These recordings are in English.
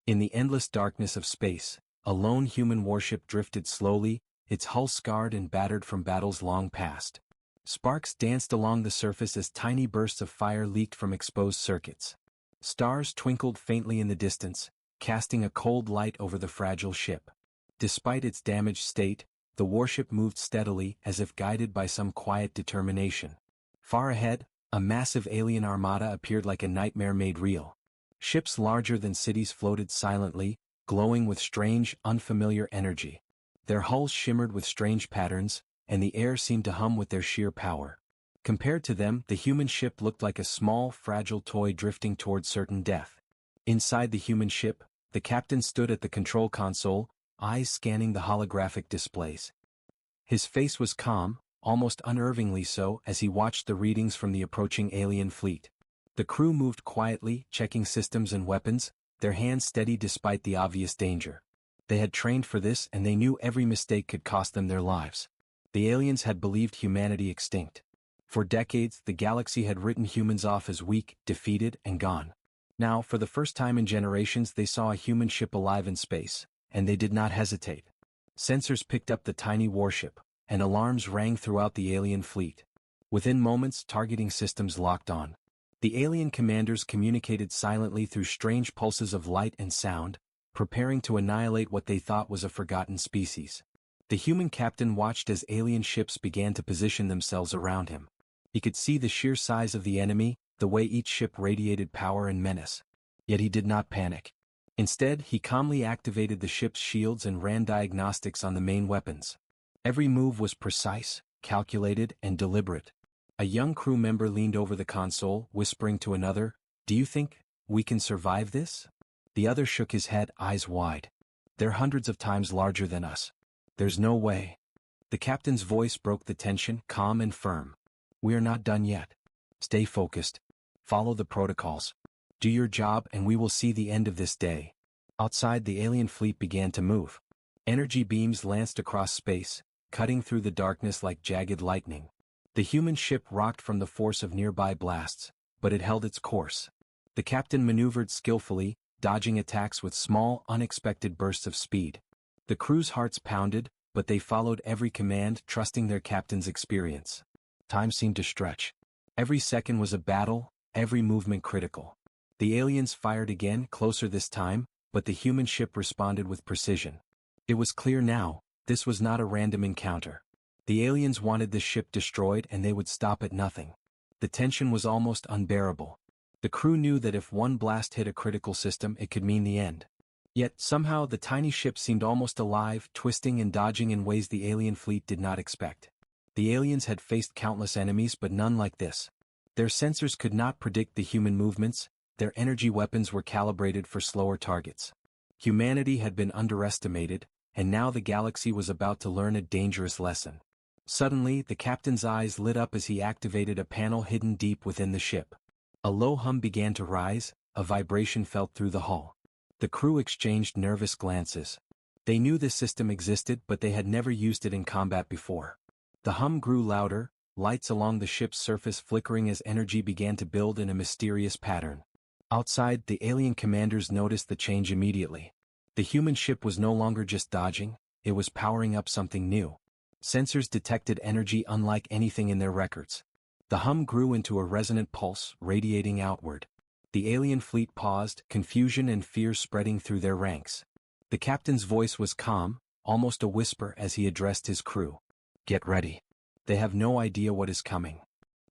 In the endless darkness of space, a lone human warship drifted slowly, its hull scarred and battered from battles long past. Sparks danced along the surface as tiny bursts of fire leaked from exposed circuits. Stars twinkled faintly in the distance, casting a cold light over the fragile ship. Despite its damaged state, the warship moved steadily as if guided by some quiet determination. Far ahead, a massive alien armada appeared like a nightmare made real. Ships larger than cities floated silently, glowing with strange, unfamiliar energy. Their hulls shimmered with strange patterns, and the air seemed to hum with their sheer power. Compared to them, the human ship looked like a small, fragile toy drifting toward certain death. Inside the human ship, the captain stood at the control console, eyes scanning the holographic displays. His face was calm, almost unnervingly so, as he watched the readings from the approaching alien fleet. The crew moved quietly, checking systems and weapons, their hands steady despite the obvious danger. They had trained for this, and they knew every mistake could cost them their lives. The aliens had believed humanity extinct. For decades, the galaxy had written humans off as weak, defeated, and gone. Now, for the first time in generations, they saw a human ship alive in space, and they did not hesitate. Sensors picked up the tiny warship, and alarms rang throughout the alien fleet. Within moments, targeting systems locked on. The alien commanders communicated silently through strange pulses of light and sound, preparing to annihilate what they thought was a forgotten species. The human captain watched as alien ships began to position themselves around him. He could see the sheer size of the enemy, the way each ship radiated power and menace. Yet he did not panic. Instead, he calmly activated the ship's shields and ran diagnostics on the main weapons. Every move was precise, calculated, and deliberate. A young crew member leaned over the console, whispering to another, "Do you think we can survive this?" The other shook his head, eyes wide. "They're hundreds of times larger than us. There's no way." The captain's voice broke the tension, calm and firm. "We are not done yet. Stay focused. Follow the protocols. Do your job and we will see the end of this day." Outside, the alien fleet began to move. Energy beams lanced across space, cutting through the darkness like jagged lightning. The human ship rocked from the force of nearby blasts, but it held its course. The captain maneuvered skillfully, dodging attacks with small, unexpected bursts of speed. The crew's hearts pounded, but they followed every command, trusting their captain's experience. Time seemed to stretch. Every second was a battle, every movement critical. The aliens fired again, closer this time, but the human ship responded with precision. It was clear now, this was not a random encounter. The aliens wanted the ship destroyed and they would stop at nothing. The tension was almost unbearable. The crew knew that if one blast hit a critical system, it could mean the end. Yet, somehow, the tiny ship seemed almost alive, twisting and dodging in ways the alien fleet did not expect. The aliens had faced countless enemies, but none like this. Their sensors could not predict the human movements, their energy weapons were calibrated for slower targets. Humanity had been underestimated, and now the galaxy was about to learn a dangerous lesson. Suddenly, the captain's eyes lit up as he activated a panel hidden deep within the ship. A low hum began to rise, a vibration felt through the hull. The crew exchanged nervous glances. They knew this system existed, but they had never used it in combat before. The hum grew louder, lights along the ship's surface flickering as energy began to build in a mysterious pattern. Outside, the alien commanders noticed the change immediately. The human ship was no longer just dodging, it was powering up something new. Sensors detected energy unlike anything in their records. The hum grew into a resonant pulse, radiating outward. The alien fleet paused, confusion and fear spreading through their ranks. The captain's voice was calm, almost a whisper as he addressed his crew. "Get ready. They have no idea what is coming."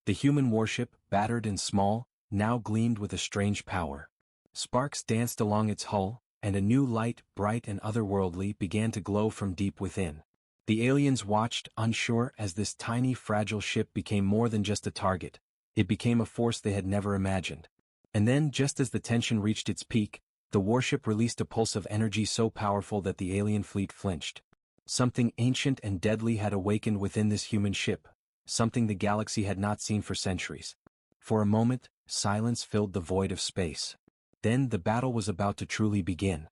The human warship, battered and small, now gleamed with a strange power. Sparks danced along its hull, and a new light, bright and otherworldly, began to glow from deep within. The aliens watched, unsure, as this tiny, fragile ship became more than just a target. It became a force they had never imagined. And then, just as the tension reached its peak, the warship released a pulse of energy so powerful that the alien fleet flinched. Something ancient and deadly had awakened within this human ship, something the galaxy had not seen for centuries. For a moment, silence filled the void of space. Then the battle was about to truly begin.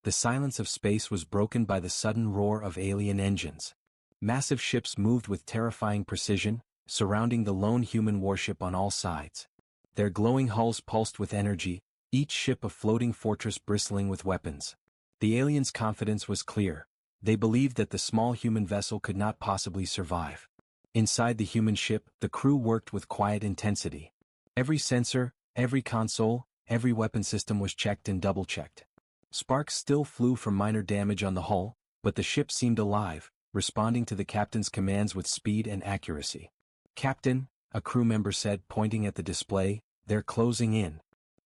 The silence of space was broken by the sudden roar of alien engines. Massive ships moved with terrifying precision, surrounding the lone human warship on all sides. Their glowing hulls pulsed with energy, each ship a floating fortress bristling with weapons. The aliens' confidence was clear. They believed that the small human vessel could not possibly survive. Inside the human ship, the crew worked with quiet intensity. Every sensor, every console, every weapon system was checked and double-checked. Sparks still flew from minor damage on the hull, but the ship seemed alive, responding to the captain's commands with speed and accuracy. "Captain," a crew member said, pointing at the display, "they're closing in.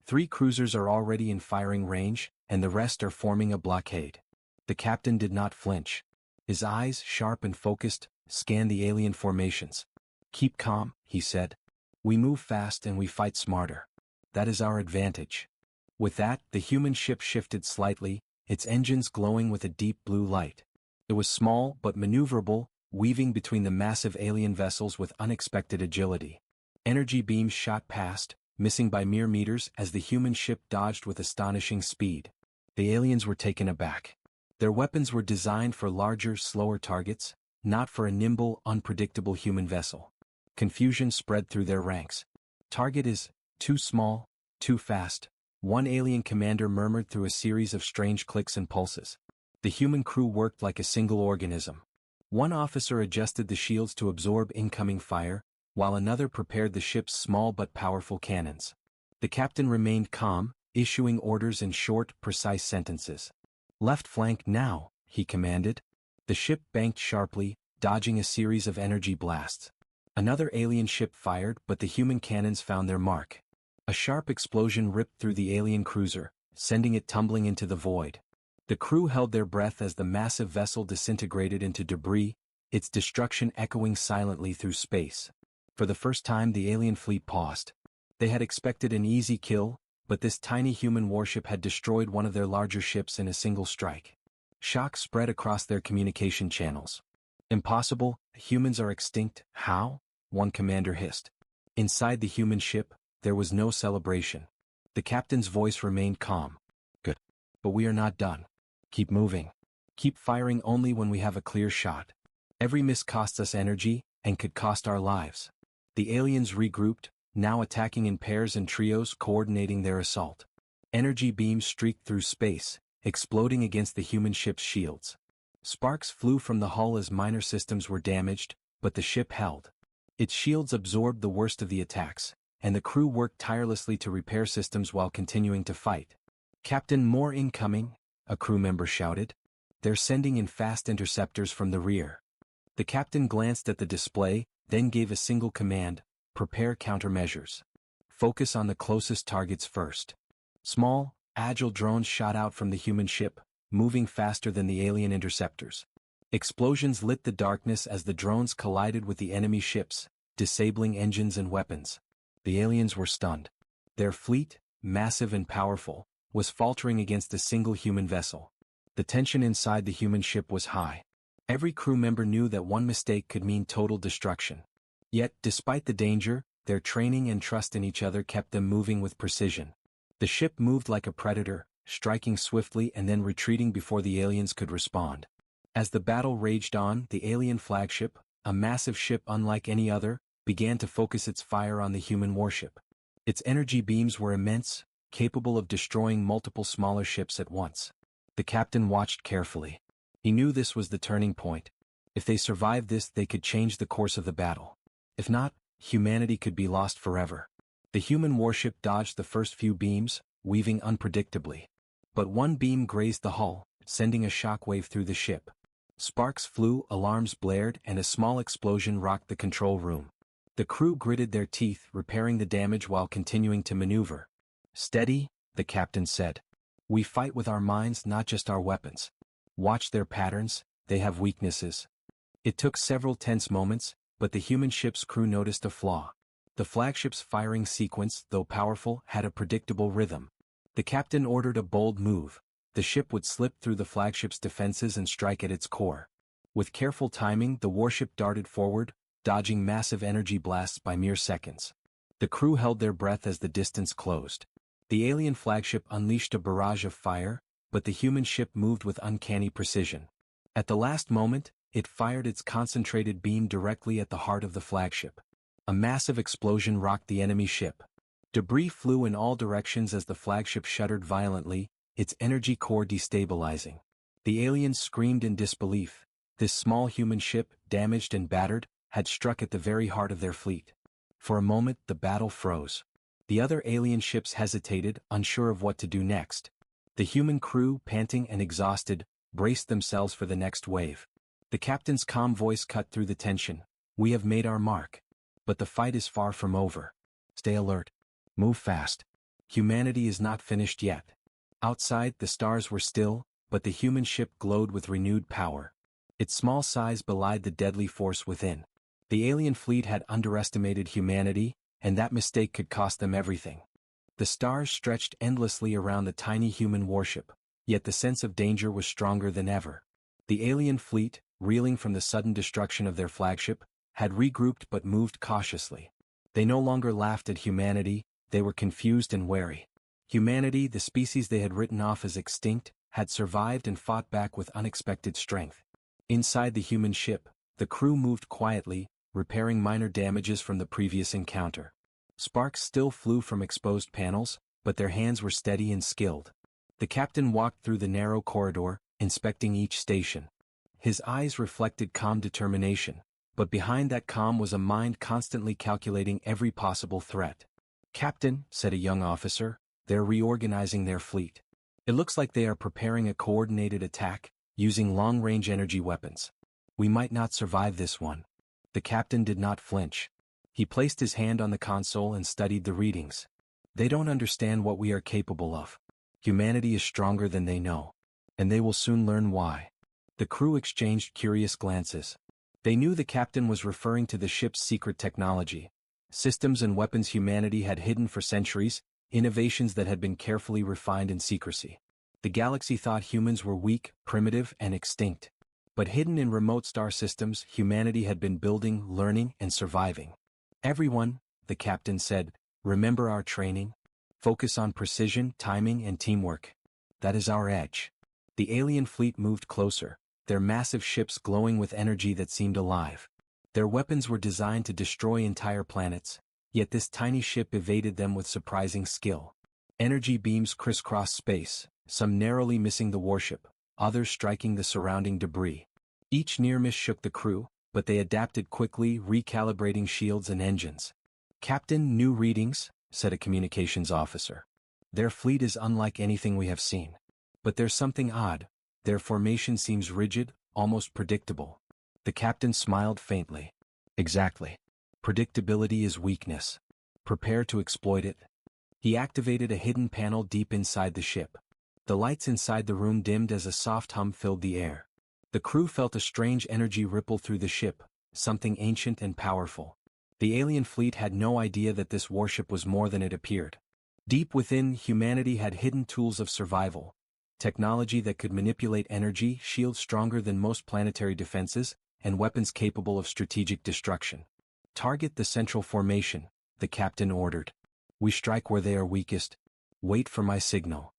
3 cruisers are already in firing range, and the rest are forming a blockade." The captain did not flinch. His eyes, sharp and focused, scanned the alien formations. "Keep calm," he said. "We move fast and we fight smarter. That is our advantage." With that, the human ship shifted slightly, its engines glowing with a deep blue light. It was small but maneuverable, weaving between the massive alien vessels with unexpected agility. Energy beams shot past, missing by mere meters as the human ship dodged with astonishing speed. The aliens were taken aback. Their weapons were designed for larger, slower targets, not for a nimble, unpredictable human vessel. Confusion spread through their ranks. "Target is too small, too fast," one alien commander murmured through a series of strange clicks and pulses. The human crew worked like a single organism. One officer adjusted the shields to absorb incoming fire, while another prepared the ship's small but powerful cannons. The captain remained calm, issuing orders in short, precise sentences. "Left flank now," he commanded. The ship banked sharply, dodging a series of energy blasts. Another alien ship fired, but the human cannons found their mark. A sharp explosion ripped through the alien cruiser, sending it tumbling into the void. The crew held their breath as the massive vessel disintegrated into debris, its destruction echoing silently through space. For the first time, the alien fleet paused. They had expected an easy kill, but this tiny human warship had destroyed one of their larger ships in a single strike. Shock spread across their communication channels. "Impossible, humans are extinct." "How?" one commander hissed. Inside the human ship, there was no celebration. The captain's voice remained calm. "Good. But we are not done. Keep moving. Keep firing only when we have a clear shot. Every miss costs us energy, and could cost our lives." The aliens regrouped, now attacking in pairs and trios, coordinating their assault. Energy beams streaked through space, exploding against the human ship's shields. Sparks flew from the hull as minor systems were damaged, but the ship held. Its shields absorbed the worst of the attacks, and the crew worked tirelessly to repair systems while continuing to fight. "Captain, more incoming," a crew member shouted. "They're sending in fast interceptors from the rear." The captain glanced at the display, then gave a single command: "Prepare countermeasures. Focus on the closest targets first." Small, agile drones shot out from the human ship, moving faster than the alien interceptors. Explosions lit the darkness as the drones collided with the enemy ships, disabling engines and weapons. The aliens were stunned. Their fleet, massive and powerful, was faltering against a single human vessel. The tension inside the human ship was high. Every crew member knew that one mistake could mean total destruction. Yet, despite the danger, their training and trust in each other kept them moving with precision. The ship moved like a predator, striking swiftly and then retreating before the aliens could respond. As the battle raged on, the alien flagship, a massive ship unlike any other, began to focus its fire on the human warship. Its energy beams were immense, capable of destroying multiple smaller ships at once. The captain watched carefully. He knew this was the turning point. If they survived this, they could change the course of the battle. If not, humanity could be lost forever. The human warship dodged the first few beams, weaving unpredictably. But one beam grazed the hull, sending a shockwave through the ship. Sparks flew, alarms blared, and a small explosion rocked the control room. The crew gritted their teeth, repairing the damage while continuing to maneuver. "Steady," the captain said. "We fight with our minds, not just our weapons. Watch their patterns, they have weaknesses." It took several tense moments, but the human ship's crew noticed a flaw. The flagship's firing sequence, though powerful, had a predictable rhythm. The captain ordered a bold move. The ship would slip through the flagship's defenses and strike at its core. With careful timing, the warship darted forward, dodging massive energy blasts by mere seconds. The crew held their breath as the distance closed. The alien flagship unleashed a barrage of fire, but the human ship moved with uncanny precision. At the last moment, it fired its concentrated beam directly at the heart of the flagship. A massive explosion rocked the enemy ship. Debris flew in all directions as the flagship shuddered violently, its energy core destabilizing. The aliens screamed in disbelief. This small human ship, damaged and battered, had struck at the very heart of their fleet. For a moment the battle froze. The other alien ships hesitated, unsure of what to do next. The human crew, panting and exhausted, braced themselves for the next wave. The captain's calm voice cut through the tension. "We have made our mark. But the fight is far from over. Stay alert. Move fast. Humanity is not finished yet." Outside, the stars were still, but the human ship glowed with renewed power. Its small size belied the deadly force within. The alien fleet had underestimated humanity, and that mistake could cost them everything. The stars stretched endlessly around the tiny human warship, yet the sense of danger was stronger than ever. The alien fleet, reeling from the sudden destruction of their flagship, had regrouped but moved cautiously. They no longer laughed at humanity, they were confused and wary. Humanity, the species they had written off as extinct, had survived and fought back with unexpected strength. Inside the human ship, the crew moved quietly, repairing minor damages from the previous encounter. Sparks still flew from exposed panels, but their hands were steady and skilled. The captain walked through the narrow corridor, inspecting each station. His eyes reflected calm determination, but behind that calm was a mind constantly calculating every possible threat. "Captain," said a young officer, "they're reorganizing their fleet. It looks like they are preparing a coordinated attack, using long-range energy weapons. We might not survive this one." The captain did not flinch. He placed his hand on the console and studied the readings. "They don't understand what we are capable of. Humanity is stronger than they know. And they will soon learn why." The crew exchanged curious glances. They knew the captain was referring to the ship's secret technology. Systems and weapons humanity had hidden for centuries, innovations that had been carefully refined in secrecy. The galaxy thought humans were weak, primitive, and extinct. But hidden in remote star systems, humanity had been building, learning, and surviving. "Everyone," the captain said, "remember our training. Focus on precision, timing, and teamwork. That is our edge." The alien fleet moved closer, their massive ships glowing with energy that seemed alive. Their weapons were designed to destroy entire planets, yet this tiny ship evaded them with surprising skill. Energy beams crisscrossed space, some narrowly missing the warship, others striking the surrounding debris. Each near miss shook the crew, but they adapted quickly, recalibrating shields and engines. "Captain, new readings," said a communications officer. "Their fleet is unlike anything we have seen. But there's something odd. Their formation seems rigid, almost predictable." The captain smiled faintly. "Exactly. Predictability is weakness. Prepare to exploit it." He activated a hidden panel deep inside the ship. The lights inside the room dimmed as a soft hum filled the air. The crew felt a strange energy ripple through the ship, something ancient and powerful. The alien fleet had no idea that this warship was more than it appeared. Deep within, humanity had hidden tools of survival. Technology that could manipulate energy, shields stronger than most planetary defenses, and weapons capable of strategic destruction. "Target the central formation," the captain ordered. "We strike where they are weakest. Wait for my signal."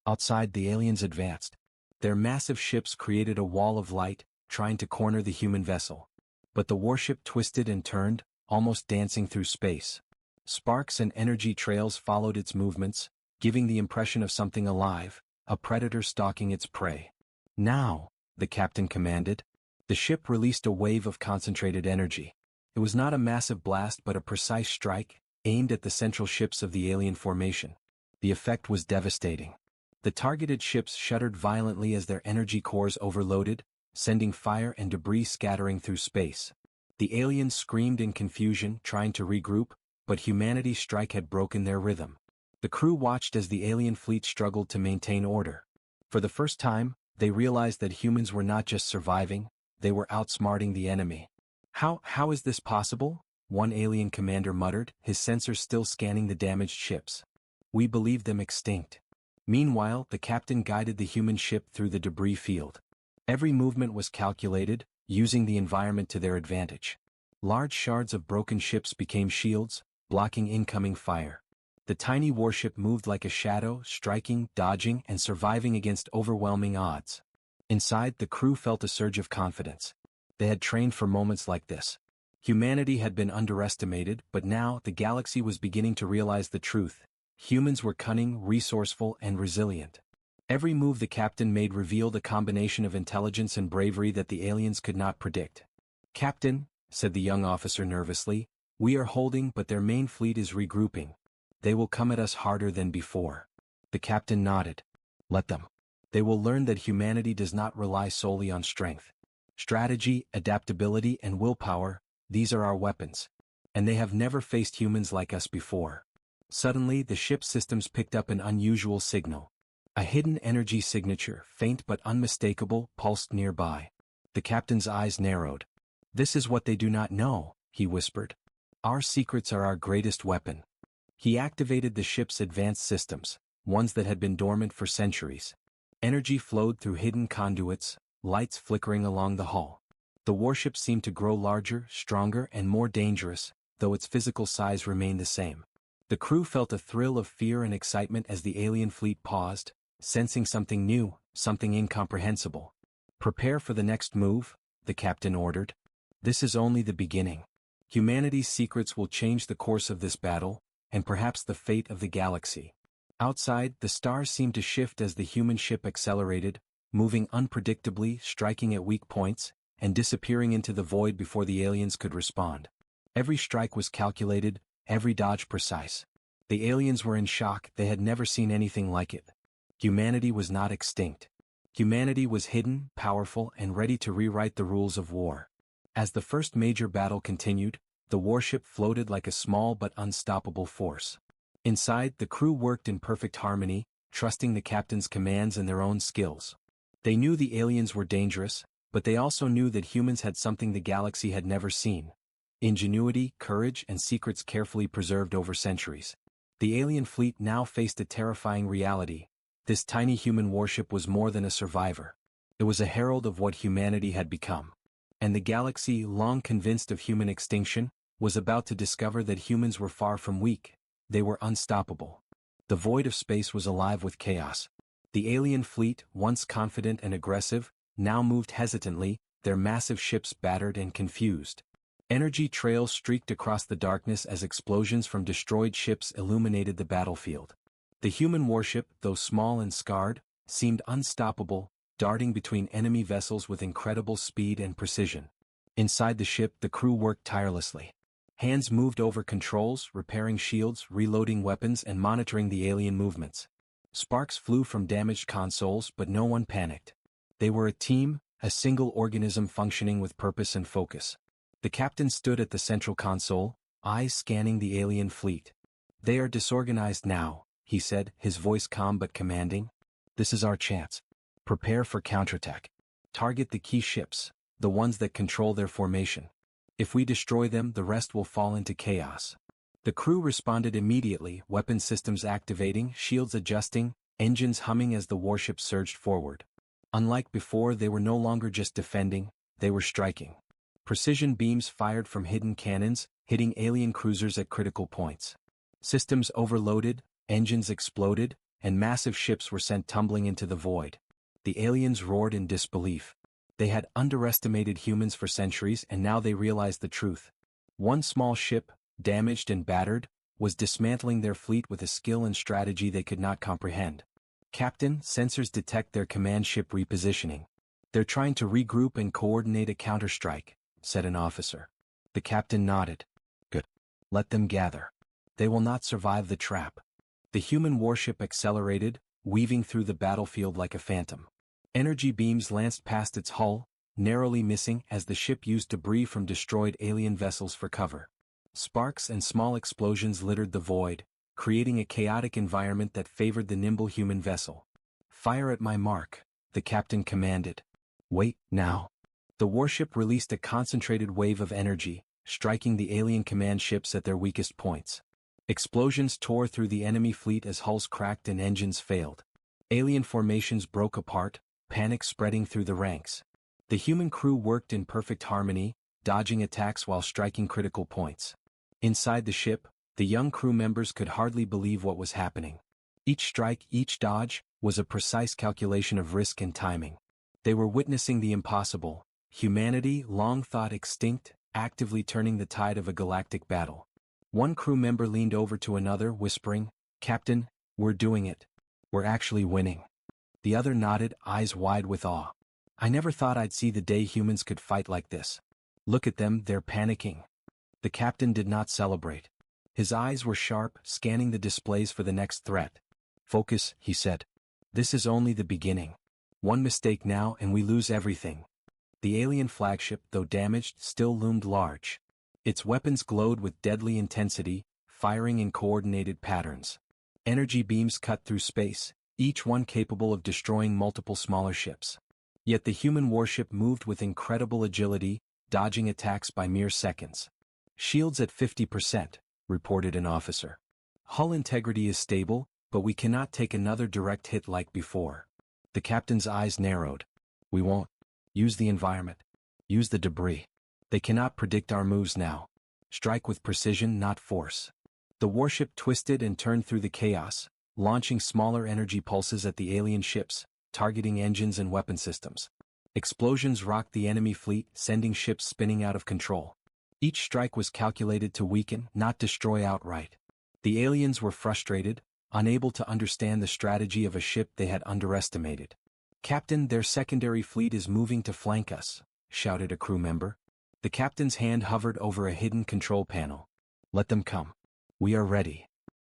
Outside, the aliens advanced. Their massive ships created a wall of light, trying to corner the human vessel. But the warship twisted and turned, almost dancing through space. Sparks and energy trails followed its movements, giving the impression of something alive, a predator stalking its prey. "Now," the captain commanded. The ship released a wave of concentrated energy. It was not a massive blast but a precise strike, aimed at the central ships of the alien formation. The effect was devastating. The targeted ships shuddered violently as their energy cores overloaded, sending fire and debris scattering through space. The aliens screamed in confusion, trying to regroup, but humanity's strike had broken their rhythm. The crew watched as the alien fleet struggled to maintain order. For the first time, they realized that humans were not just surviving, they were outsmarting the enemy. How is this possible?" one alien commander muttered, his sensors still scanning the damaged ships. "We believe them extinct." Meanwhile, the captain guided the human ship through the debris field. Every movement was calculated, using the environment to their advantage. Large shards of broken ships became shields, blocking incoming fire. The tiny warship moved like a shadow, striking, dodging, and surviving against overwhelming odds. Inside, the crew felt a surge of confidence. They had trained for moments like this. Humanity had been underestimated, but now the galaxy was beginning to realize the truth. Humans were cunning, resourceful, and resilient. Every move the captain made revealed a combination of intelligence and bravery that the aliens could not predict. "Captain," said the young officer nervously, "we are holding, but their main fleet is regrouping. They will come at us harder than before." The captain nodded. "Let them. They will learn that humanity does not rely solely on strength. Strategy, adaptability, and willpower, these are our weapons. And they have never faced humans like us before." Suddenly, the ship's systems picked up an unusual signal. A hidden energy signature, faint but unmistakable, pulsed nearby. The captain's eyes narrowed. "This is what they do not know," he whispered. "Our secrets are our greatest weapon." He activated the ship's advanced systems, ones that had been dormant for centuries. Energy flowed through hidden conduits, lights flickering along the hull. The warship seemed to grow larger, stronger, and more dangerous, though its physical size remained the same. The crew felt a thrill of fear and excitement as the alien fleet paused, sensing something new, something incomprehensible. "Prepare for the next move," the captain ordered. "This is only the beginning. Humanity's secrets will change the course of this battle, and perhaps the fate of the galaxy." Outside, the stars seemed to shift as the human ship accelerated, moving unpredictably, striking at weak points, and disappearing into the void before the aliens could respond. Every strike was calculated, every dodge precise. The aliens were in shock, they had never seen anything like it. Humanity was not extinct. Humanity was hidden, powerful, and ready to rewrite the rules of war. As the first major battle continued, the warship floated like a small but unstoppable force. Inside, the crew worked in perfect harmony, trusting the captain's commands and their own skills. They knew the aliens were dangerous, but they also knew that humans had something the galaxy had never seen: ingenuity, courage, and secrets carefully preserved over centuries. The alien fleet now faced a terrifying reality. This tiny human warship was more than a survivor. It was a herald of what humanity had become. And the galaxy, long convinced of human extinction, was about to discover that humans were far from weak. They were unstoppable. The void of space was alive with chaos. The alien fleet, once confident and aggressive, now moved hesitantly, their massive ships battered and confused. Energy trails streaked across the darkness as explosions from destroyed ships illuminated the battlefield. The human warship, though small and scarred, seemed unstoppable, darting between enemy vessels with incredible speed and precision. Inside the ship, the crew worked tirelessly. Hands moved over controls, repairing shields, reloading weapons, and monitoring the alien movements. Sparks flew from damaged consoles, but no one panicked. They were a team, a single organism functioning with purpose and focus. The captain stood at the central console, eyes scanning the alien fleet. "They are disorganized now," he said, his voice calm but commanding. "This is our chance. Prepare for counterattack. Target the key ships, the ones that control their formation. If we destroy them, the rest will fall into chaos." The crew responded immediately, weapon systems activating, shields adjusting, engines humming as the warship surged forward. Unlike before, they were no longer just defending, they were striking. Precision beams fired from hidden cannons, hitting alien cruisers at critical points. Systems overloaded, engines exploded, and massive ships were sent tumbling into the void. The aliens roared in disbelief. They had underestimated humans for centuries, and now they realized the truth. One small ship, damaged and battered, was dismantling their fleet with a skill and strategy they could not comprehend. "Captain, sensors detect their command ship repositioning. They're trying to regroup and coordinate a counterstrike," said an officer. The captain nodded. "Good. Let them gather. They will not survive the trap." The human warship accelerated, weaving through the battlefield like a phantom. Energy beams lanced past its hull, narrowly missing as the ship used debris from destroyed alien vessels for cover. Sparks and small explosions littered the void, creating a chaotic environment that favored the nimble human vessel. "Fire at my mark," the captain commanded. "Wait, now." The warship released a concentrated wave of energy, striking the alien command ships at their weakest points. Explosions tore through the enemy fleet as hulls cracked and engines failed. Alien formations broke apart, panic spreading through the ranks. The human crew worked in perfect harmony, dodging attacks while striking critical points. Inside the ship, the young crew members could hardly believe what was happening. Each strike, each dodge, was a precise calculation of risk and timing. They were witnessing the impossible. Humanity, long thought extinct, actively turning the tide of a galactic battle. One crew member leaned over to another, whispering, "Captain, we're doing it. We're actually winning." The other nodded, eyes wide with awe. "I never thought I'd see the day humans could fight like this. Look at them, they're panicking." The captain did not celebrate. His eyes were sharp, scanning the displays for the next threat. "Focus," he said. "This is only the beginning. One mistake now and we lose everything." The alien flagship, though damaged, still loomed large. Its weapons glowed with deadly intensity, firing in coordinated patterns. Energy beams cut through space, each one capable of destroying multiple smaller ships. Yet the human warship moved with incredible agility, dodging attacks by mere seconds. "Shields at 50%, reported an officer. "Hull integrity is stable, but we cannot take another direct hit like before." The captain's eyes narrowed. "We won't. Use the environment. Use the debris. They cannot predict our moves now. Strike with precision, not force." The warship twisted and turned through the chaos, launching smaller energy pulses at the alien ships, targeting engines and weapon systems. Explosions rocked the enemy fleet, sending ships spinning out of control. Each strike was calculated to weaken, not destroy outright. The aliens were frustrated, unable to understand the strategy of a ship they had underestimated. "Captain, their secondary fleet is moving to flank us," shouted a crew member. The captain's hand hovered over a hidden control panel. "Let them come. We are ready."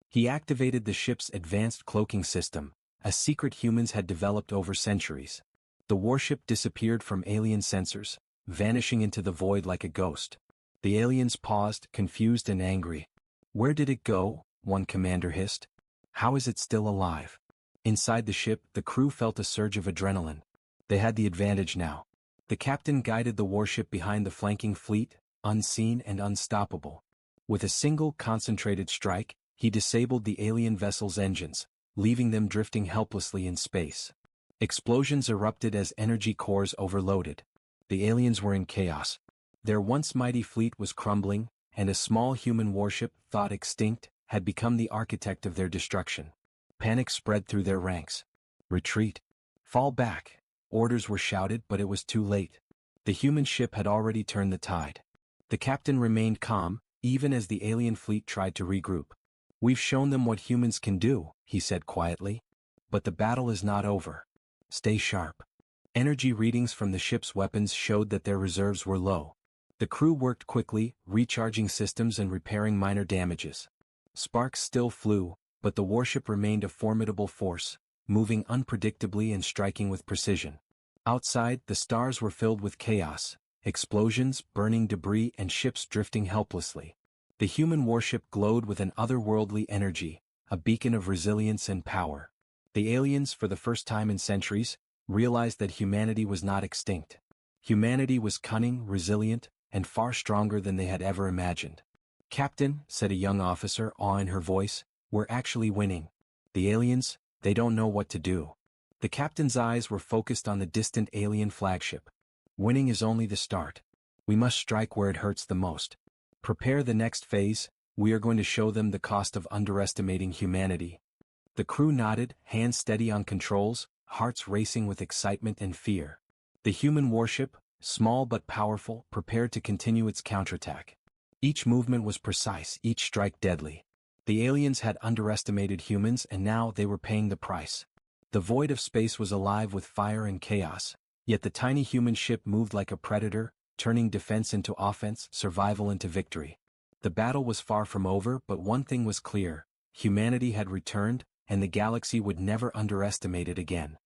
He activated the ship's advanced cloaking system, a secret humans had developed over centuries. The warship disappeared from alien sensors, vanishing into the void like a ghost. The aliens paused, confused and angry. "Where did it go?" one commander hissed. "How is it still alive?" Inside the ship, the crew felt a surge of adrenaline. They had the advantage now. The captain guided the warship behind the flanking fleet, unseen and unstoppable. With a single concentrated strike, he disabled the alien vessel's engines, leaving them drifting helplessly in space. Explosions erupted as energy cores overloaded. The aliens were in chaos. Their once mighty fleet was crumbling, and a small human warship, thought extinct, had become the architect of their destruction. Panic spread through their ranks. "Retreat! Fall back!" Orders were shouted, but it was too late. The human ship had already turned the tide. The captain remained calm, even as the alien fleet tried to regroup. "We've shown them what humans can do," he said quietly. "But the battle is not over. Stay sharp." Energy readings from the ship's weapons showed that their reserves were low. The crew worked quickly, recharging systems and repairing minor damages. Sparks still flew, but the warship remained a formidable force, moving unpredictably and striking with precision. Outside, the stars were filled with chaos, explosions, burning debris and ships drifting helplessly. The human warship glowed with an otherworldly energy, a beacon of resilience and power. The aliens, for the first time in centuries, realized that humanity was not extinct. Humanity was cunning, resilient, and far stronger than they had ever imagined. "Captain," said a young officer, awe in her voice, "we're actually winning. The aliens, they don't know what to do." The captain's eyes were focused on the distant alien flagship. "Winning is only the start. We must strike where it hurts the most. Prepare the next phase. We are going to show them the cost of underestimating humanity." The crew nodded, hands steady on controls, hearts racing with excitement and fear. The human warship, small but powerful, prepared to continue its counterattack. Each movement was precise, each strike deadly. The aliens had underestimated humans and now they were paying the price. The void of space was alive with fire and chaos, yet the tiny human ship moved like a predator, turning defense into offense, survival into victory. The battle was far from over, but one thing was clear: humanity had returned, and the galaxy would never underestimate it again.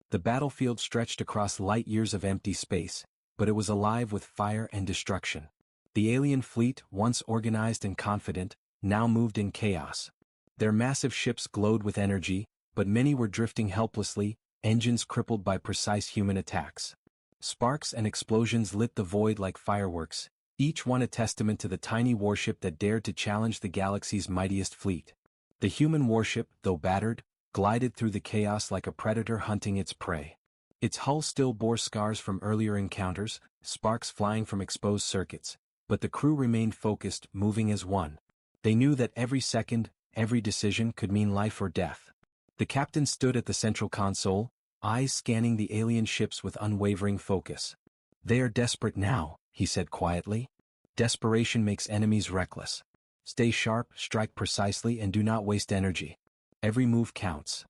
The battlefield stretched across light years of empty space, but it was alive with fire and destruction. The alien fleet, once organized and confident, now moved in chaos. Their massive ships glowed with energy, but many were drifting helplessly, engines crippled by precise human attacks. Sparks and explosions lit the void like fireworks, each one a testament to the tiny warship that dared to challenge the galaxy's mightiest fleet. The human warship, though battered, glided through the chaos like a predator hunting its prey. Its hull still bore scars from earlier encounters, sparks flying from exposed circuits, but the crew remained focused, moving as one. They knew that every second, every decision could mean life or death. The captain stood at the central console, eyes scanning the alien ships with unwavering focus. "They are desperate now," he said quietly. Desperation makes enemies reckless. Stay sharp, strike precisely, and do not waste energy. Every move counts.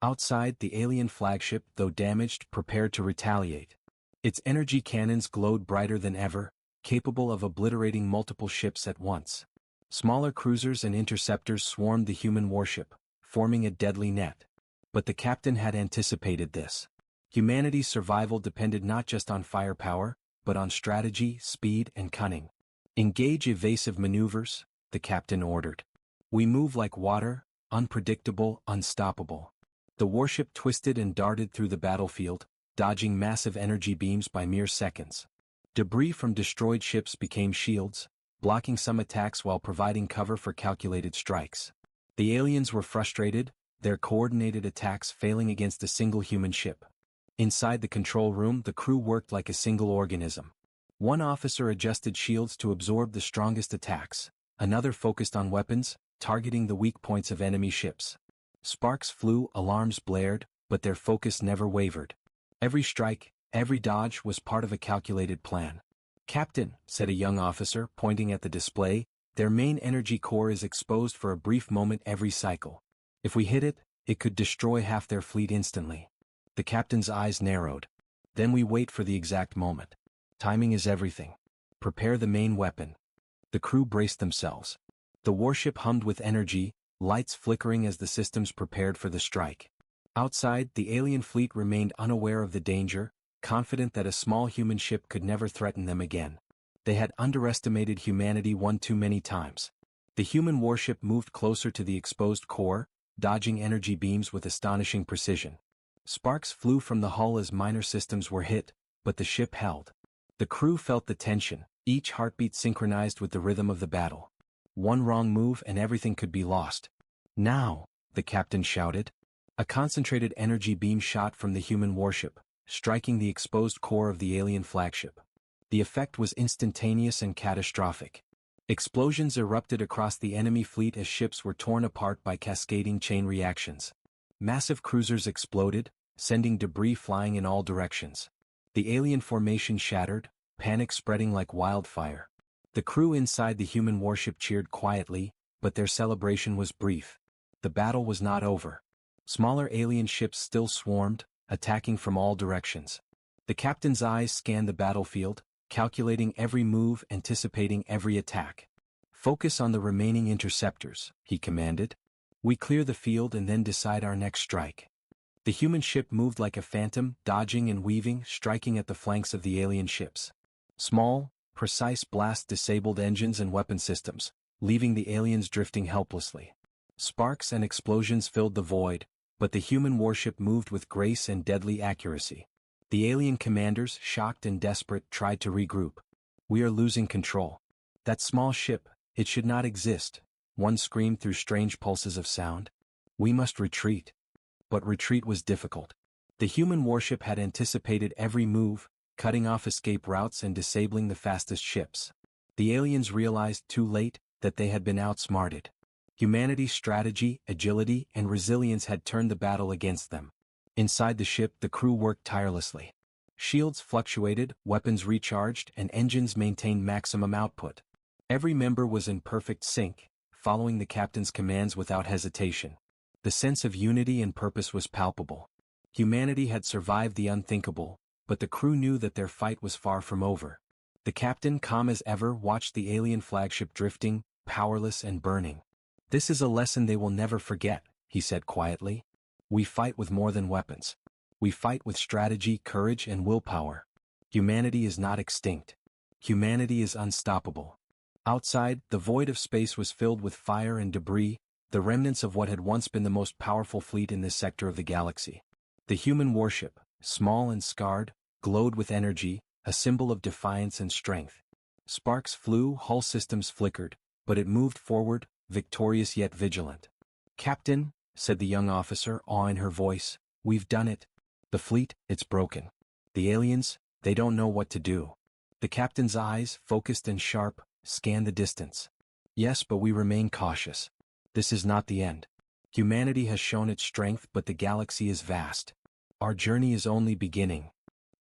Outside, the alien flagship, though damaged, prepared to retaliate. Its energy cannons glowed brighter than ever, capable of obliterating multiple ships at once. Smaller cruisers and interceptors swarmed the human warship, forming a deadly net. But the captain had anticipated this. Humanity's survival depended not just on firepower, but on strategy, speed, and cunning. Engage evasive maneuvers, the captain ordered. We move like water, unpredictable, unstoppable. The warship twisted and darted through the battlefield, dodging massive energy beams by mere seconds. Debris from destroyed ships became shields, blocking some attacks while providing cover for calculated strikes. The aliens were frustrated, their coordinated attacks failing against a single human ship. Inside the control room, the crew worked like a single organism. One officer adjusted shields to absorb the strongest attacks, another focused on weapons, targeting the weak points of enemy ships. Sparks flew, alarms blared, but their focus never wavered. Every strike, every dodge was part of a calculated plan. "Captain," said a young officer, pointing at the display, "their main energy core is exposed for a brief moment every cycle. If we hit it, it could destroy half their fleet instantly." The captain's eyes narrowed. "Then we wait for the exact moment. Timing is everything. Prepare the main weapon." The crew braced themselves. The warship hummed with energy, lights flickering as the systems prepared for the strike. Outside, the alien fleet remained unaware of the danger, confident that a small human ship could never threaten them again. They had underestimated humanity one too many times. The human warship moved closer to the exposed core, dodging energy beams with astonishing precision. Sparks flew from the hull as minor systems were hit, but the ship held. The crew felt the tension, each heartbeat synchronized with the rhythm of the battle. One wrong move and everything could be lost. "Now!" the captain shouted. A concentrated energy beam shot from the human warship, striking the exposed core of the alien flagship. The effect was instantaneous and catastrophic. Explosions erupted across the enemy fleet as ships were torn apart by cascading chain reactions. Massive cruisers exploded, sending debris flying in all directions. The alien formation shattered, panic spreading like wildfire. The crew inside the human warship cheered quietly, but their celebration was brief. The battle was not over. Smaller alien ships still swarmed, attacking from all directions. The captain's eyes scanned the battlefield, calculating every move, anticipating every attack. "Focus on the remaining interceptors," he commanded. "We clear the field and then decide our next strike." The human ship moved like a phantom, dodging and weaving, striking at the flanks of the alien ships. Small, precise blasts disabled engines and weapon systems, leaving the aliens drifting helplessly. Sparks and explosions filled the void, but the human warship moved with grace and deadly accuracy. The alien commanders, shocked and desperate, tried to regroup. "We are losing control. That small ship, it should not exist," one screamed through strange pulses of sound. "We must retreat." But retreat was difficult. The human warship had anticipated every move, cutting off escape routes and disabling the fastest ships. The aliens realized too late that they had been outsmarted. Humanity's strategy, agility, and resilience had turned the battle against them. Inside the ship, the crew worked tirelessly. Shields fluctuated, weapons recharged, and engines maintained maximum output. Every member was in perfect sync, following the captain's commands without hesitation. The sense of unity and purpose was palpable. Humanity had survived the unthinkable, but the crew knew that their fight was far from over. The captain, calm as ever, watched the alien flagship drifting, powerless and burning. "This is a lesson they will never forget," he said quietly. "We fight with more than weapons. We fight with strategy, courage, and willpower. Humanity is not extinct. Humanity is unstoppable." Outside, the void of space was filled with fire and debris, the remnants of what had once been the most powerful fleet in this sector of the galaxy. The human warship, small and scarred, glowed with energy, a symbol of defiance and strength. Sparks flew, hull systems flickered, but it moved forward, victorious yet vigilant. "Captain," said the young officer, awe in her voice, "we've done it. The fleet, it's broken. The aliens, they don't know what to do." The captain's eyes, focused and sharp, scanned the distance. "Yes, but we remain cautious. This is not the end. Humanity has shown its strength, but the galaxy is vast. Our journey is only beginning."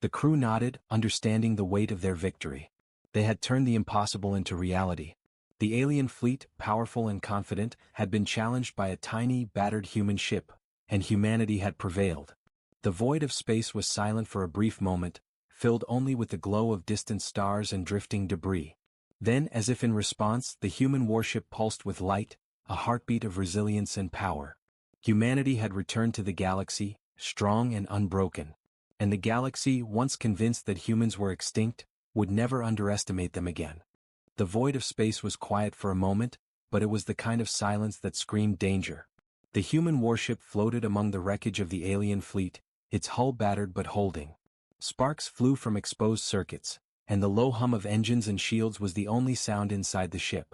The crew nodded, understanding the weight of their victory. They had turned the impossible into reality. The alien fleet, powerful and confident, had been challenged by a tiny, battered human ship, and humanity had prevailed. The void of space was silent for a brief moment, filled only with the glow of distant stars and drifting debris. Then, as if in response, the human warship pulsed with light, a heartbeat of resilience and power. Humanity had returned to the galaxy, strong and unbroken. And the galaxy, once convinced that humans were extinct, would never underestimate them again. The void of space was quiet for a moment, but it was the kind of silence that screamed danger. The human warship floated among the wreckage of the alien fleet, its hull battered but holding. Sparks flew from exposed circuits, and the low hum of engines and shields was the only sound inside the ship.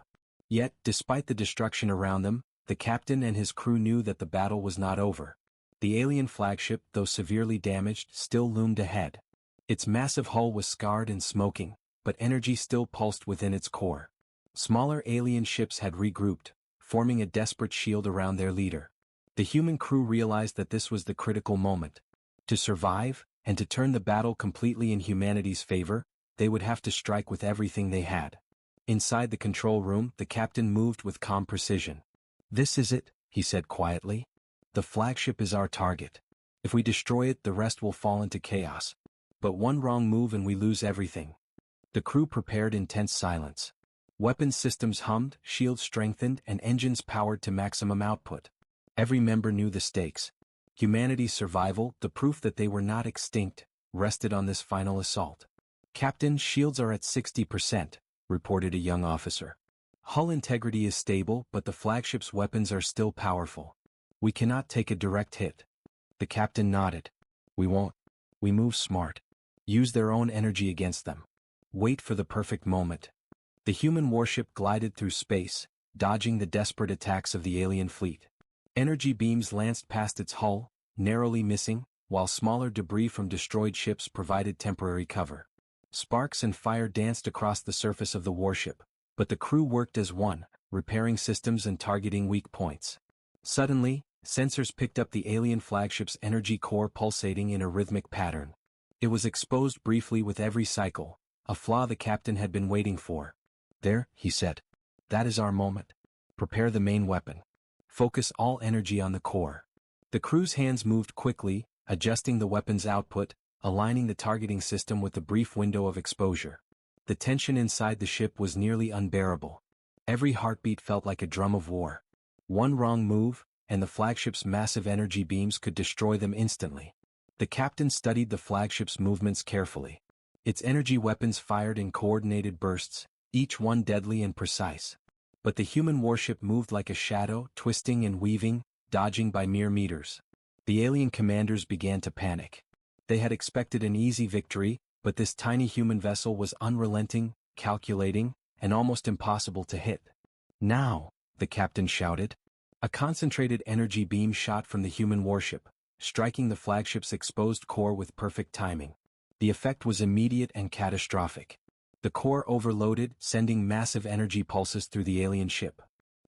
Yet, despite the destruction around them, the captain and his crew knew that the battle was not over. The alien flagship, though severely damaged, still loomed ahead. Its massive hull was scarred and smoking, but energy still pulsed within its core. Smaller alien ships had regrouped, forming a desperate shield around their leader. The human crew realized that this was the critical moment. To survive, and to turn the battle completely in humanity's favor, they would have to strike with everything they had. Inside the control room, the captain moved with calm precision. "This is it," he said quietly. "The flagship is our target. If we destroy it, the rest will fall into chaos. But one wrong move and we lose everything." The crew prepared in tense silence. Weapons systems hummed, shields strengthened, and engines powered to maximum output. Every member knew the stakes. Humanity's survival, the proof that they were not extinct, rested on this final assault. "Captain, shields are at 60%, reported a young officer. "Hull integrity is stable, but the flagship's weapons are still powerful. We cannot take a direct hit." The captain nodded. "We won't. We move smart. Use their own energy against them. Wait for the perfect moment." The human warship glided through space, dodging the desperate attacks of the alien fleet. Energy beams lanced past its hull, narrowly missing, while smaller debris from destroyed ships provided temporary cover. Sparks and fire danced across the surface of the warship, but the crew worked as one, repairing systems and targeting weak points. Suddenly, sensors picked up the alien flagship's energy core pulsating in a rhythmic pattern. It was exposed briefly with every cycle, a flaw the captain had been waiting for. "There," he said. "That is our moment. Prepare the main weapon. Focus all energy on the core." The crew's hands moved quickly, adjusting the weapon's output, aligning the targeting system with the brief window of exposure. The tension inside the ship was nearly unbearable. Every heartbeat felt like a drum of war. One wrong move, and the flagship's massive energy beams could destroy them instantly. The captain studied the flagship's movements carefully. Its energy weapons fired in coordinated bursts, each one deadly and precise. But the human warship moved like a shadow, twisting and weaving, dodging by mere meters. The alien commanders began to panic. They had expected an easy victory, but this tiny human vessel was unrelenting, calculating, and almost impossible to hit. "Now!" the captain shouted. A concentrated energy beam shot from the human warship, striking the flagship's exposed core with perfect timing. The effect was immediate and catastrophic. The core overloaded, sending massive energy pulses through the alien ship.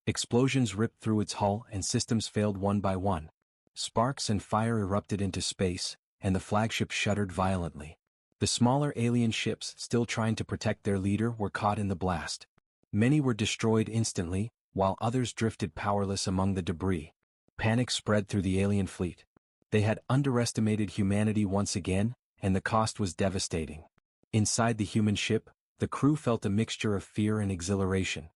Explosions ripped through its hull and systems failed one by one. Sparks and fire erupted into space, and the flagship shuddered violently. The smaller alien ships, still trying to protect their leader, were caught in the blast. Many were destroyed instantly, while others drifted powerless among the debris. Panic spread through the alien fleet. They had underestimated humanity once again, and the cost was devastating. Inside the human ship, the crew felt a mixture of fear and exhilaration.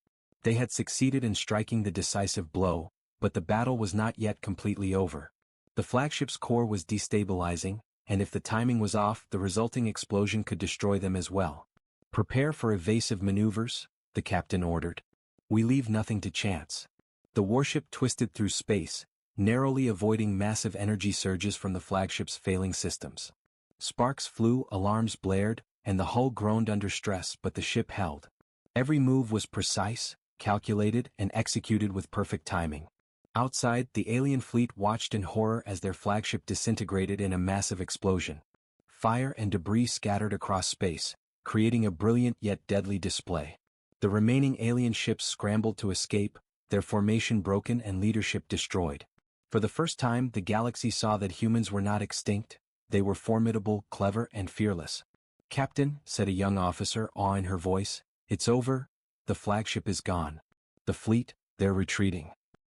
They had succeeded in striking the decisive blow, but the battle was not yet completely over. The flagship's core was destabilizing, and if the timing was off, the resulting explosion could destroy them as well. "Prepare for evasive maneuvers," the captain ordered. "We leave nothing to chance." The warship twisted through space, narrowly avoiding massive energy surges from the flagship's failing systems. Sparks flew, alarms blared, and the hull groaned under stress, but the ship held. Every move was precise, calculated, and executed with perfect timing. Outside, the alien fleet watched in horror as their flagship disintegrated in a massive explosion. Fire and debris scattered across space, creating a brilliant yet deadly display. The remaining alien ships scrambled to escape, their formation broken and leadership destroyed. For the first time, the galaxy saw that humans were not extinct, they were formidable, clever, and fearless. "Captain," said a young officer, awe in her voice, "it's over. The flagship is gone. The fleet, they're retreating."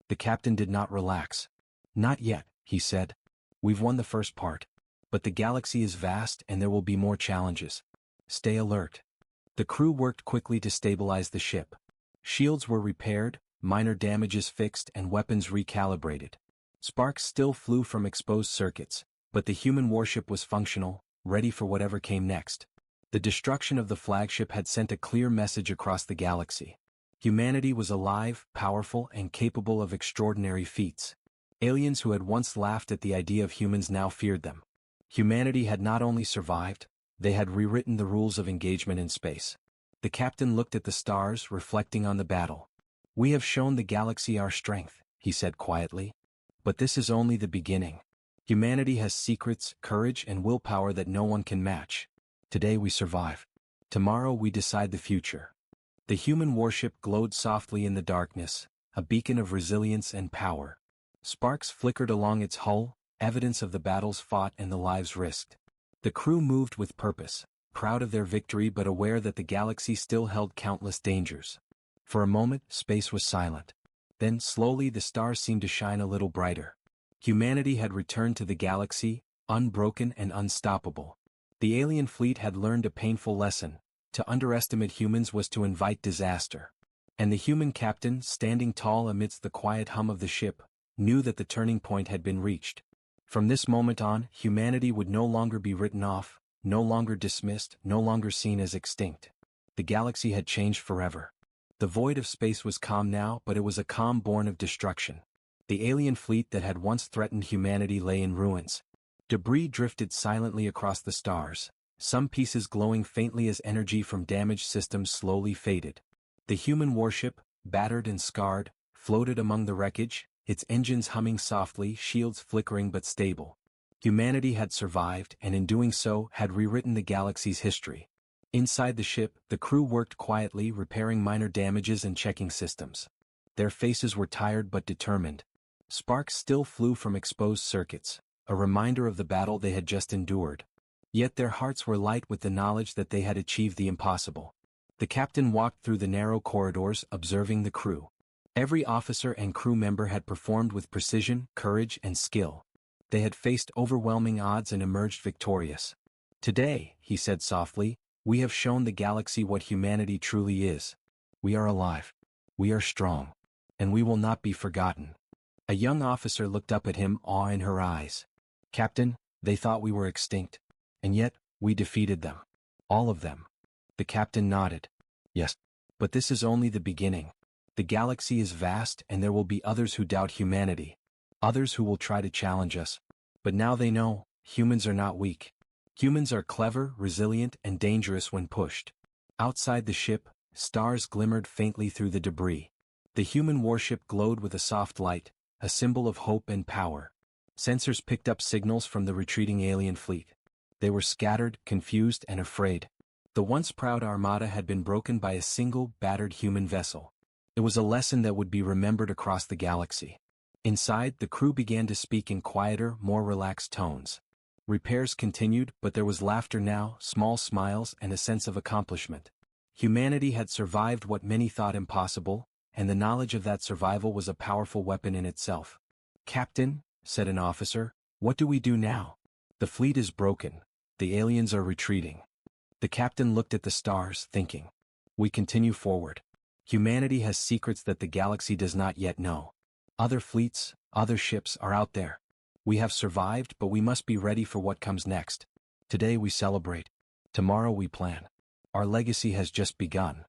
The captain did not relax. "Not yet," he said. "We've won the first part. But the galaxy is vast and there will be more challenges. Stay alert." The crew worked quickly to stabilize the ship. Shields were repaired, minor damages fixed, and weapons recalibrated. Sparks still flew from exposed circuits, but the human warship was functional, ready for whatever came next. The destruction of the flagship had sent a clear message across the galaxy. Humanity was alive, powerful, and capable of extraordinary feats. Aliens who had once laughed at the idea of humans now feared them. Humanity had not only survived, they had rewritten the rules of engagement in space. The captain looked at the stars, reflecting on the battle. "We have shown the galaxy our strength," he said quietly. "But this is only the beginning. Humanity has secrets, courage, and willpower that no one can match. Today we survive. Tomorrow we decide the future." The human warship glowed softly in the darkness, a beacon of resilience and power. Sparks flickered along its hull, evidence of the battles fought and the lives risked. The crew moved with purpose, proud of their victory but aware that the galaxy still held countless dangers. For a moment, space was silent. Then, slowly, the stars seemed to shine a little brighter. Humanity had returned to the galaxy, unbroken and unstoppable. The alien fleet had learned a painful lesson: to underestimate humans was to invite disaster. And the human captain, standing tall amidst the quiet hum of the ship, knew that the turning point had been reached. From this moment on, humanity would no longer be written off, no longer dismissed, no longer seen as extinct. The galaxy had changed forever. The void of space was calm now, but it was a calm born of destruction. The alien fleet that had once threatened humanity lay in ruins. Debris drifted silently across the stars, some pieces glowing faintly as energy from damaged systems slowly faded. The human warship, battered and scarred, floated among the wreckage, its engines humming softly, shields flickering but stable. Humanity had survived, and in doing so, had rewritten the galaxy's history. Inside the ship, the crew worked quietly, repairing minor damages and checking systems. Their faces were tired but determined. Sparks still flew from exposed circuits, a reminder of the battle they had just endured. Yet their hearts were light with the knowledge that they had achieved the impossible. The captain walked through the narrow corridors, observing the crew. Every officer and crew member had performed with precision, courage, and skill. They had faced overwhelming odds and emerged victorious. "Today," he said softly, "we have shown the galaxy what humanity truly is. We are alive. We are strong. And we will not be forgotten." A young officer looked up at him, awe in her eyes. "Captain, they thought we were extinct. And yet, we defeated them. All of them." The captain nodded. "Yes. But this is only the beginning. The galaxy is vast and there will be others who doubt humanity. Others who will try to challenge us. But now they know, humans are not weak. Humans are clever, resilient, and dangerous when pushed." Outside the ship, stars glimmered faintly through the debris. The human warship glowed with a soft light, a symbol of hope and power. Sensors picked up signals from the retreating alien fleet. They were scattered, confused, and afraid. The once proud armada had been broken by a single, battered human vessel. It was a lesson that would be remembered across the galaxy. Inside, the crew began to speak in quieter, more relaxed tones. Repairs continued, but there was laughter now, small smiles, and a sense of accomplishment. Humanity had survived what many thought impossible, and the knowledge of that survival was a powerful weapon in itself. "Captain," said an officer, "what do we do now? The fleet is broken. The aliens are retreating." The captain looked at the stars, thinking. "We continue forward. Humanity has secrets that the galaxy does not yet know. Other fleets, other ships are out there. We have survived, but we must be ready for what comes next. Today we celebrate. Tomorrow we plan. Our legacy has just begun."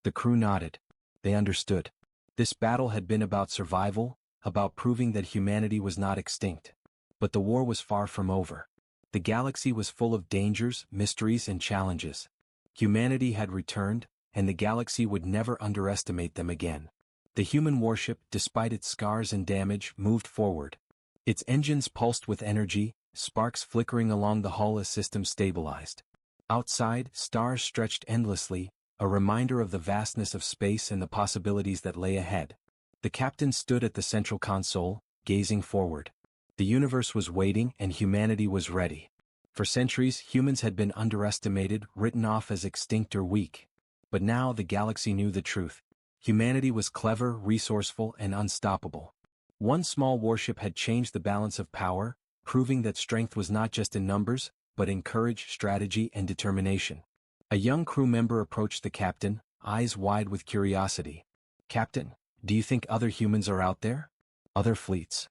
The crew nodded. They understood. This battle had been about survival, about proving that humanity was not extinct. But the war was far from over. The galaxy was full of dangers, mysteries, and challenges. Humanity had returned, and the galaxy would never underestimate them again. The human warship, despite its scars and damage, moved forward. Its engines pulsed with energy, sparks flickering along the hull as systems stabilized. Outside, stars stretched endlessly, a reminder of the vastness of space and the possibilities that lay ahead. The captain stood at the central console, gazing forward. The universe was waiting and humanity was ready. For centuries, humans had been underestimated, written off as extinct or weak. But now the galaxy knew the truth. Humanity was clever, resourceful, and unstoppable. One small warship had changed the balance of power, proving that strength was not just in numbers, but in courage, strategy, and determination. A young crew member approached the captain, eyes wide with curiosity. "Captain, do you think other humans are out there? Other fleets?"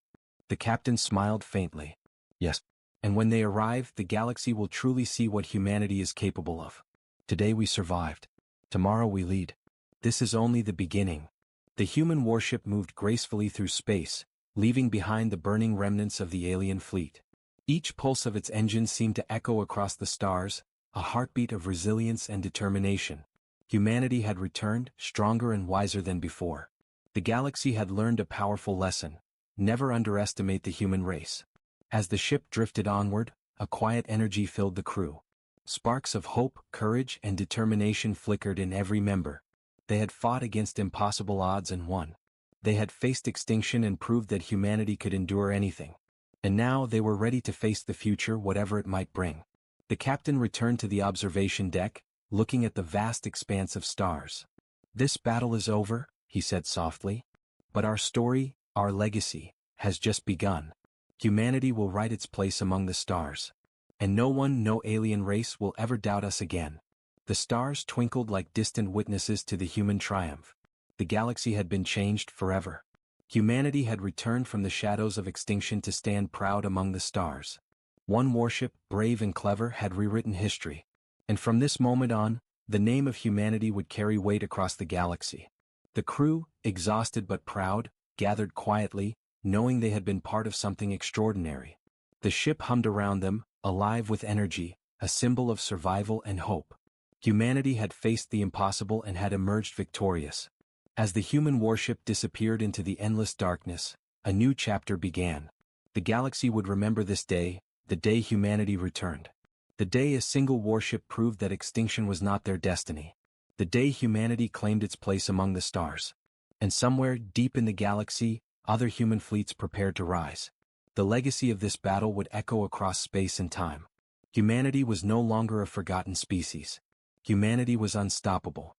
The captain smiled faintly. "Yes. And when they arrive, the galaxy will truly see what humanity is capable of. Today we survived. Tomorrow we lead. This is only the beginning." The human warship moved gracefully through space, leaving behind the burning remnants of the alien fleet. Each pulse of its engine seemed to echo across the stars, a heartbeat of resilience and determination. Humanity had returned, stronger and wiser than before. The galaxy had learned a powerful lesson: never underestimate the human race. As the ship drifted onward, a quiet energy filled the crew. Sparks of hope, courage, and determination flickered in every member. They had fought against impossible odds and won. They had faced extinction and proved that humanity could endure anything. And now they were ready to face the future, whatever it might bring. The captain returned to the observation deck, looking at the vast expanse of stars. "This battle is over," he said softly. "But our story, our legacy, has just begun. Humanity will write its place among the stars. And no one, no alien race will ever doubt us again." The stars twinkled like distant witnesses to the human triumph. The galaxy had been changed forever. Humanity had returned from the shadows of extinction to stand proud among the stars. One warship, brave and clever, had rewritten history. And from this moment on, the name of humanity would carry weight across the galaxy. The crew, exhausted but proud, gathered quietly, knowing they had been part of something extraordinary. The ship hummed around them, alive with energy, a symbol of survival and hope. Humanity had faced the impossible and had emerged victorious. As the human warship disappeared into the endless darkness, a new chapter began. The galaxy would remember this day, the day humanity returned. The day a single warship proved that extinction was not their destiny. The day humanity claimed its place among the stars. And somewhere deep in the galaxy, other human fleets prepared to rise. The legacy of this battle would echo across space and time. Humanity was no longer a forgotten species. Humanity was unstoppable.